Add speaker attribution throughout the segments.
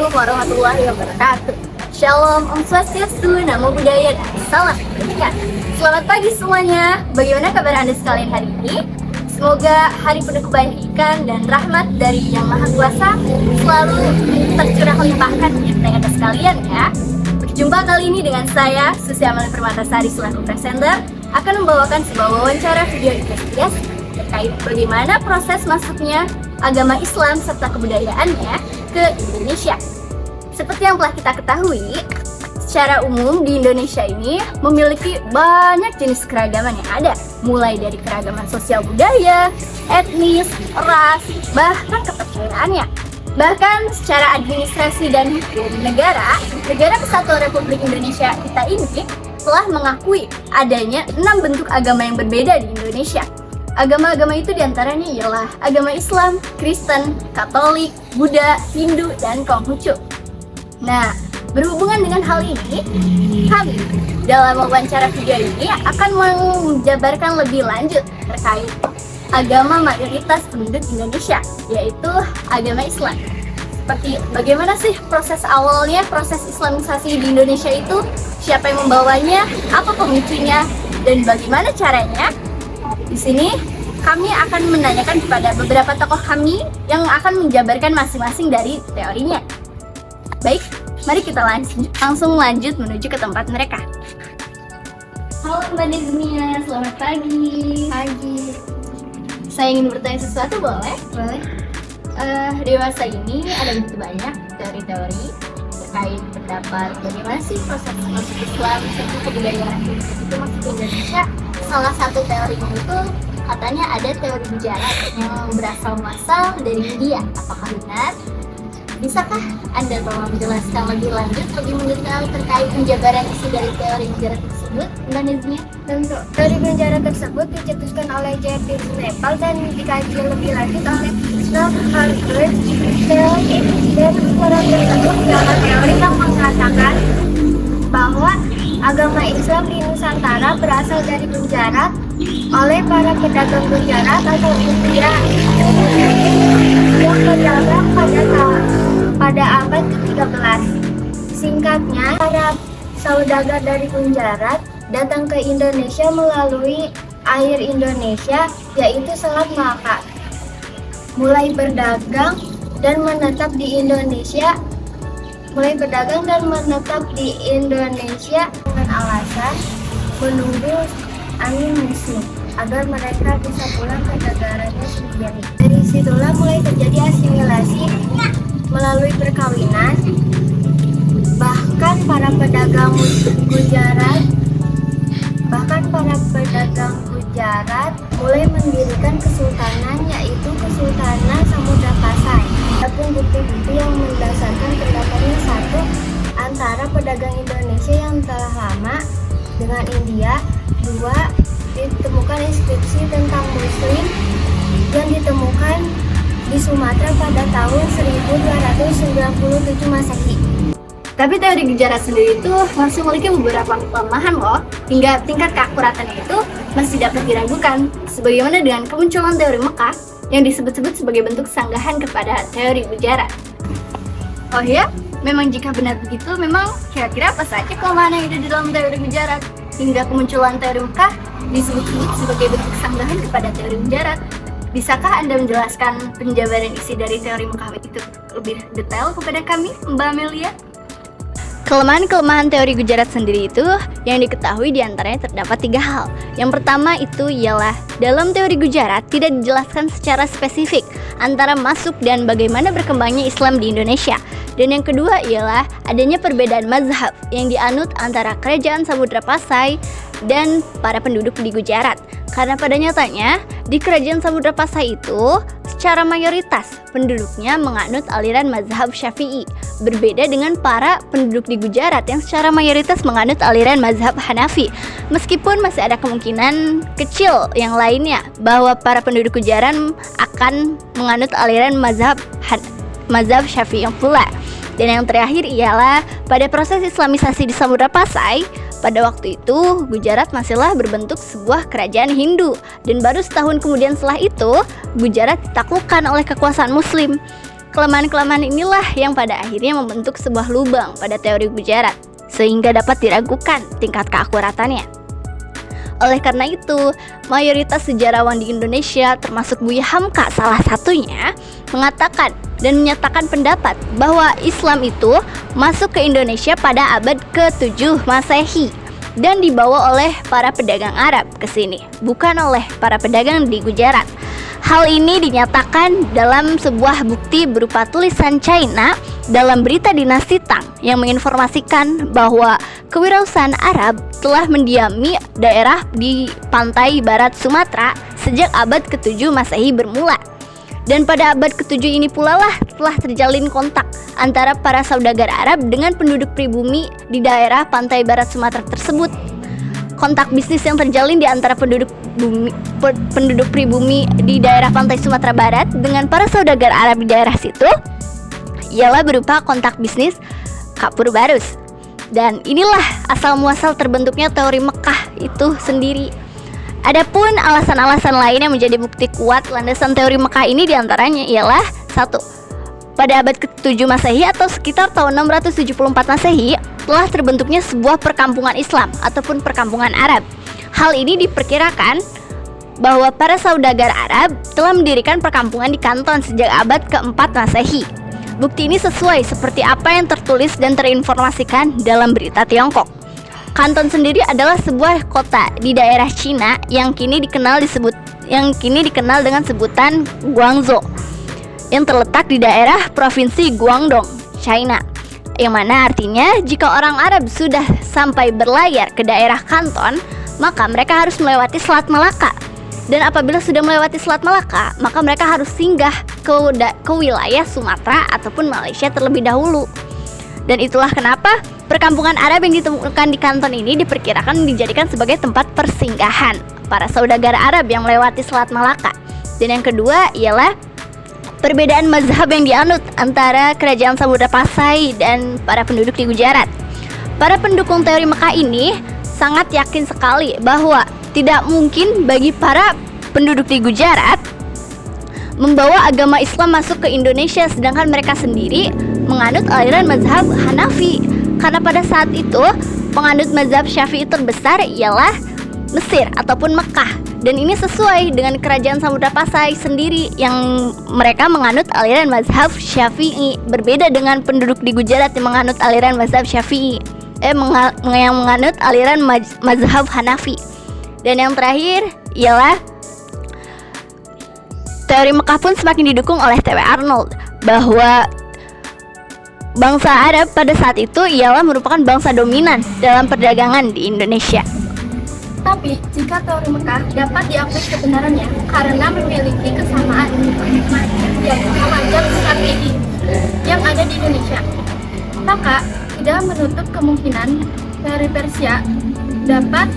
Speaker 1: Assalamualaikum warahmatullahi wabarakatuh. Shalom, Om Swastiastu, Namo Buddhaya, dan salam kebajikan. Selamat pagi semuanya. Bagaimana kabar Anda sekalian hari ini? Semoga hari penuh kebaikan dan rahmat dari Yang Maha Kuasa selalu tercurah limpahkan menyertai Anda sekalian ya. Berjumpa kali ini dengan saya, Susi Amalia Permatasari selaku presenter, akan membawakan sebuah wawancara video investigasi terkait bagaimana proses masuknya agama Islam serta kebudayaannya ke Indonesia. Seperti yang telah kita ketahui, secara umum di Indonesia ini memiliki banyak jenis keragaman yang ada, mulai dari keragaman sosial budaya, etnis, ras, bahkan kepercayaannya. Bahkan secara administrasi dan hukum Negara Kesatuan Republik Indonesia kita ini telah mengakui adanya 6 bentuk agama yang berbeda di Indonesia. Agama-agama itu diantaranya ialah agama Islam, Kristen, Katolik, Buddha, Hindu, dan Konghucu. Nah, berhubungan dengan hal ini, kami dalam wawancara video ini akan menjabarkan lebih lanjut terkait agama mayoritas penduduk Indonesia, yaitu agama Islam. Seperti bagaimana sih proses awalnya, proses islamisasi di Indonesia itu, siapa yang membawanya, apa pemicunya, dan bagaimana caranya. Di sini kami akan menanyakan kepada beberapa tokoh kami yang akan menjabarkan masing-masing dari teorinya. Baik, mari kita langsung lanjut menuju ke tempat mereka. Halo Mbak Nezmia, selamat pagi.
Speaker 2: Pagi.
Speaker 1: Saya ingin bertanya sesuatu, boleh?
Speaker 2: Boleh.
Speaker 1: Dewasa ini ada begitu banyak teori-teori terkait pendapat bagaimana sih proses masuk Islam serta kebudayaan itu masuk ke Indonesia. Salah satu teorinya itu katanya ada teori Gujarat yang berasal muasal dari India. Apakah benar? Bisakah Anda tolong menjelaskan lebih lanjut, lebih mendetail terkait penjabaran isi dari teori Gujarat tersebut, Mbak Nezmia?
Speaker 2: Tentu. Teori Gujarat tersebut dicetuskan oleh J.P. Nepal dan dikaji lebih lanjut oleh Snow Hargrave. Teori tersebut adalah teori yang mengatakan bahwa agama Islam di Nusantara berasal dari Gujarat oleh para pedagang Gujarat atau India yang berdagang pada abad ke-13. Singkatnya, para saudagar dari Gujarat datang ke Indonesia melalui air Indonesia, yaitu Selat Malaka. Mulai berdagang dan menetap di Indonesia dengan alasan menunggu angin musim agar mereka bisa pulang ke negaranya sendiri. Dari situlah mulai terjadi asimilasi melalui perkawinan. Bahkan para pedagang Gujarat mulai mendirikan kesultanan, yaitu Kesultanan Samudra Pasai. Adapun bukti-bukti yang mendasarkan pendapatnya satu, antara pedagang Indonesia yang telah lama dengan India. Dua, ditemukan inskripsi tentang Muslim yang ditemukan di Sumatera pada tahun 1297 Masehi.
Speaker 1: Tapi teori Gujarat sendiri itu masih memiliki beberapa kelemahan loh, hingga tingkat keakuratannya itu masih dapat diragukan. Sebagaimana dengan kemunculan teori Mekah yang disebut-sebut sebagai bentuk sanggahan kepada teori Gujarat. Oh ya, memang jika benar begitu, memang kira-kira apa saja kelemahan yang ada di dalam teori Gujarat hingga kemunculan teori Mekah disebut-sebut sebagai bentuk sanggahan kepada teori Gujarat? Bisakah Anda menjelaskan penjabaran isi dari teori Mekah itu lebih detail kepada kami, Mbak Amelia? Kelemahan-kelemahan teori Gujarat sendiri itu yang diketahui diantaranya terdapat 3 hal. Yang pertama itu ialah dalam teori Gujarat tidak dijelaskan secara spesifik antara masuk dan bagaimana berkembangnya Islam di Indonesia. Dan yang kedua ialah adanya perbedaan mazhab yang dianut antara kerajaan Samudra Pasai dan para penduduk di Gujarat. Karena pada nyatanya di kerajaan Samudra Pasai itu secara mayoritas penduduknya menganut aliran mazhab Syafi'i, berbeda dengan para penduduk di Gujarat yang secara mayoritas menganut aliran mazhab Hanafi. Meskipun masih ada kemungkinan kecil yang lainnya bahwa para penduduk Gujarat akan menganut aliran mazhab Syafi'i pula. Dan yang terakhir ialah pada proses islamisasi di Samudra Pasai, pada waktu itu Gujarat masihlah berbentuk sebuah kerajaan Hindu, dan baru setahun kemudian setelah itu Gujarat ditaklukkan oleh kekuasaan Muslim. Kelemahan-kelemahan inilah yang pada akhirnya membentuk sebuah lubang pada teori Gujarat, sehingga dapat diragukan tingkat keakuratannya. Oleh karena itu, mayoritas sejarawan di Indonesia, termasuk Buya Hamka salah satunya, mengatakan dan menyatakan pendapat bahwa Islam itu masuk ke Indonesia pada abad ke-7 Masehi dan dibawa oleh para pedagang Arab ke sini, bukan oleh para pedagang di Gujarat. Hal ini dinyatakan dalam sebuah bukti berupa tulisan China dalam berita dinasti Tang yang menginformasikan bahwa kewirausahaan Arab telah mendiami daerah di pantai barat Sumatera sejak abad ke-7 Masehi bermula. Dan pada abad ke-7 ini pula lah telah terjalin kontak antara para saudagar Arab dengan penduduk pribumi di daerah pantai barat Sumatera tersebut. Kontak bisnis yang terjalin di antara penduduk pribumi di daerah pantai Sumatera Barat dengan para saudagar Arab di daerah situ ialah berupa kontak bisnis kapur barus. Dan inilah asal muasal terbentuknya teori Mekah itu sendiri. Adapun alasan-alasan lain yang menjadi bukti kuat landasan teori Mekah ini diantaranya ialah 1. Pada abad ke-7 Masehi atau sekitar tahun 674 Masehi telah terbentuknya sebuah perkampungan Islam ataupun perkampungan Arab. Hal ini diperkirakan bahwa para saudagar Arab telah mendirikan perkampungan di Kanton sejak abad ke-4 Masehi. Bukti ini sesuai seperti apa yang tertulis dan terinformasikan dalam berita Tiongkok. Kanton sendiri adalah sebuah kota di daerah Cina yang kini dikenal dengan sebutan Guangzhou, yang terletak di daerah provinsi Guangdong, China. Yang mana artinya jika orang Arab sudah sampai berlayar ke daerah Kanton, maka mereka harus melewati Selat Malaka. Dan apabila sudah melewati Selat Malaka, maka mereka harus singgah ke wilayah Sumatera ataupun Malaysia terlebih dahulu. Dan itulah kenapa perkampungan Arab yang ditemukan di Kanton ini diperkirakan dijadikan sebagai tempat persinggahan para saudagar Arab yang melewati Selat Malaka. Dan yang kedua ialah perbedaan mazhab yang dianut antara kerajaan Samudra Pasai dan para penduduk di Gujarat. Para pendukung teori Mekah ini sangat yakin sekali bahwa tidak mungkin bagi para penduduk di Gujarat membawa agama Islam masuk ke Indonesia, sedangkan mereka sendiri menganut aliran mazhab Hanafi. Karena pada saat itu penganut mazhab Syafi'i terbesar ialah Mesir ataupun Mekah. Dan ini sesuai dengan kerajaan Samudra Pasai sendiri yang mereka menganut aliran mazhab Syafi'i, berbeda dengan penduduk di Gujarat yang menganut aliran mazhab Syafi'i, yang menganut aliran mazhab Hanafi. Dan yang terakhir ialah teori Mekah pun semakin didukung oleh T.W. Arnold bahwa bangsa Arab pada saat itu ialah merupakan bangsa dominan dalam perdagangan di Indonesia.
Speaker 2: Tapi, jika teori Mekah dapat diakui kebenarannya karena memiliki kesamaan yaitu macam strategi yang ada di Indonesia, maka tidak menutup kemungkinan teori Persia dapat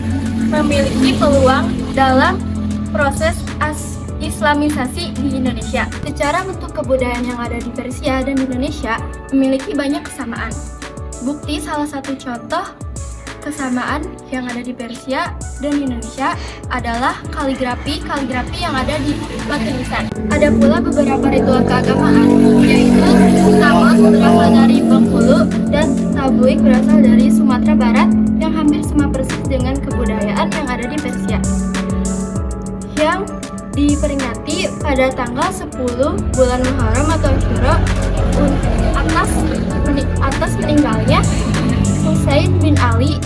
Speaker 2: memiliki peluang dalam proses Islamisasi di Indonesia. Secara bentuk kebudayaan yang ada di Persia dan Indonesia memiliki banyak kesamaan. Bukti salah satu contoh kesamaan yang ada di Persia dan Indonesia adalah kaligrafi yang ada di batu nisan. Ada pula beberapa ritual keagamaan, yaitu Tawaf berasal dari Bengkulu dan Tabligh berasal dari Sumatera Barat yang hampir sama persis dengan kebudayaan yang ada di Persia, yang diperingati pada tanggal 10 bulan Muharram atau Asyura atas meninggalnya Husain bin Ali,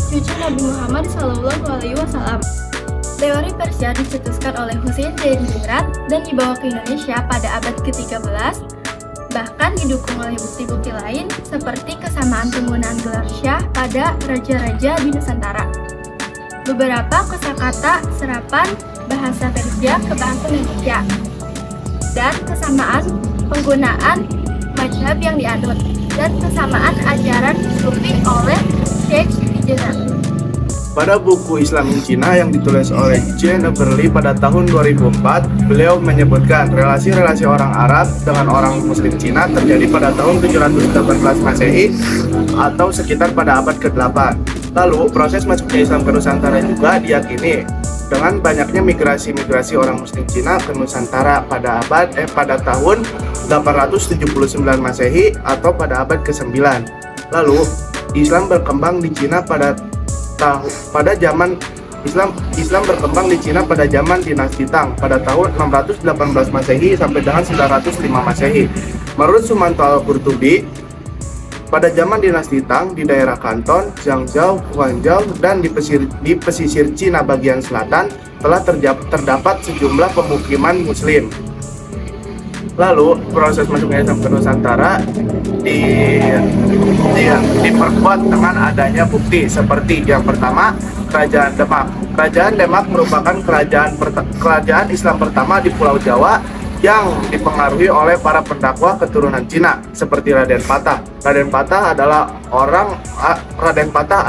Speaker 2: cucu Nabi Muhammad SAW. Teori Persia dicetuskan oleh Husain Zaidiningrat dan dibawa ke Indonesia pada abad ke-13, bahkan didukung oleh bukti-bukti lain seperti kesamaan penggunaan gelar syah pada raja-raja di Nusantara. Beberapa kosakata serapan bahasa Persia ke bahasa Indonesia, dan kesamaan penggunaan mazhab yang dianut, dan kesamaan ajaran sufi oleh Sheikh Ijazah.
Speaker 3: Pada buku Islam in China yang ditulis oleh Jane Everly pada tahun 2004, beliau menyebutkan relasi-relasi orang Arab dengan orang Muslim Cina terjadi pada tahun 718 Masehi atau sekitar pada abad ke-8. Lalu, proses masuknya Islam ke Nusantara juga diyakini dengan banyaknya migrasi orang Muslim Cina ke Nusantara pada tahun 879 Masehi atau pada abad ke-9. Lalu, Islam berkembang di Cina pada zaman Dinasti Tang pada tahun 618 Masehi sampai dengan 905 Masehi. Menurut Sumanto Al-Qurtubi, pada zaman Dinasti Tang di daerah Kanton, Zhangzhou, Guangzhou, dan di pesisir Cina bagian selatan telah terdapat sejumlah pemukiman Muslim. Lalu proses masuknya Islam ke Nusantara diperkuat dengan adanya bukti seperti yang pertama, Kerajaan Demak. Kerajaan Demak merupakan kerajaan Islam pertama di Pulau Jawa yang dipengaruhi oleh para pendakwa keturunan Cina seperti Raden Patah. Raden Patah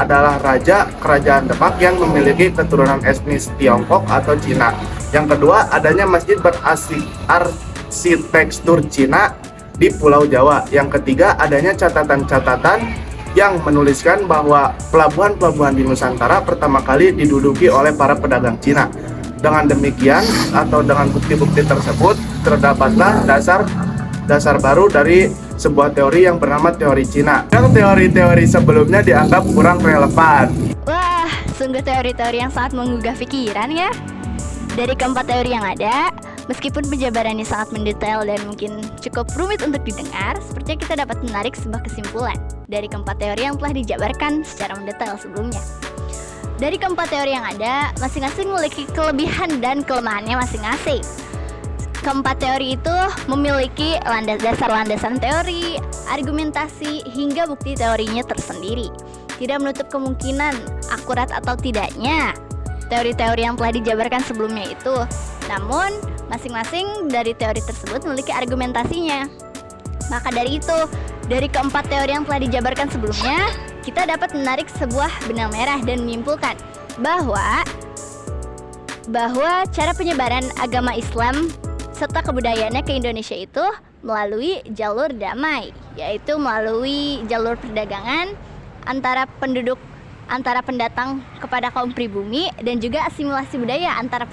Speaker 3: adalah raja kerajaan Demak yang memiliki keturunan etnis Tiongkok atau Cina. Yang kedua, adanya masjid berarsitektur Cina di Pulau Jawa. Yang ketiga, adanya catatan-catatan yang menuliskan bahwa pelabuhan-pelabuhan di Nusantara pertama kali diduduki oleh para pedagang Cina. Dengan demikian atau dengan bukti-bukti tersebut terdapatlah dasar baru dari sebuah teori yang bernama teori Cina. Yang teori-teori sebelumnya dianggap kurang relevan.
Speaker 1: Wah, sungguh teori-teori yang sangat menggugah pikiran ya. Dari keempat teori yang ada, meskipun penjabarannya sangat mendetail dan mungkin cukup rumit untuk didengar, sepertinya kita dapat menarik sebuah kesimpulan dari keempat teori yang telah dijabarkan secara mendetail sebelumnya. Dari keempat teori yang ada, masing-masing memiliki kelebihan dan kelemahannya masing-masing. Keempat teori itu memiliki dasar landasan teori, argumentasi, hingga bukti teorinya tersendiri. Tidak menutup kemungkinan akurat atau tidaknya teori-teori yang telah dijabarkan sebelumnya itu. Namun, masing-masing dari teori tersebut memiliki argumentasinya. Maka dari itu, dari keempat teori yang telah dijabarkan sebelumnya, kita dapat menarik sebuah benang merah dan menyimpulkan bahwa cara penyebaran agama Islam serta kebudayaannya ke Indonesia itu melalui jalur damai, yaitu melalui jalur perdagangan antara pendatang kepada kaum pribumi dan juga asimilasi budaya antara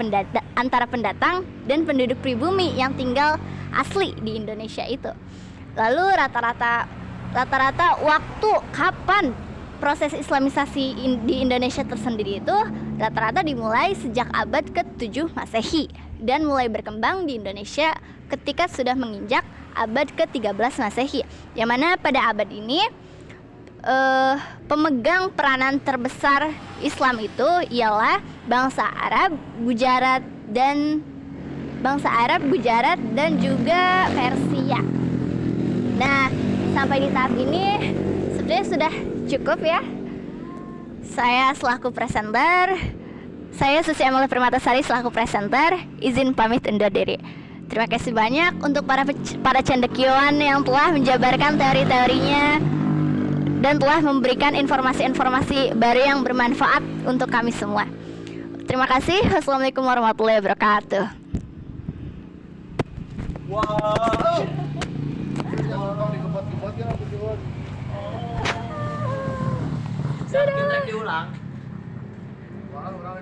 Speaker 1: pendatang dan penduduk pribumi yang tinggal asli di Indonesia itu. Lalu rata-rata waktu kapan proses islamisasi di Indonesia tersendiri itu rata-rata dimulai sejak abad ke-7 Masehi dan mulai berkembang di Indonesia ketika sudah menginjak abad ke-13 Masehi. Yang mana pada abad ini pemegang peranan terbesar Islam itu ialah bangsa Arab, Gujarat dan juga Persia. Nah, sampai di tahap ini sebenarnya sudah cukup ya. Saya selaku presenter, saya Susi Amalia Permatasari selaku presenter, izin pamit undur diri. Terima kasih banyak untuk para cendekiawan yang telah menjabarkan teori-teorinya dan telah memberikan informasi-informasi baru yang bermanfaat untuk kami semua. Terima kasih. Wassalamualaikum warahmatullahi wabarakatuh.
Speaker 3: Wow.
Speaker 4: Sudah. Kita diulang.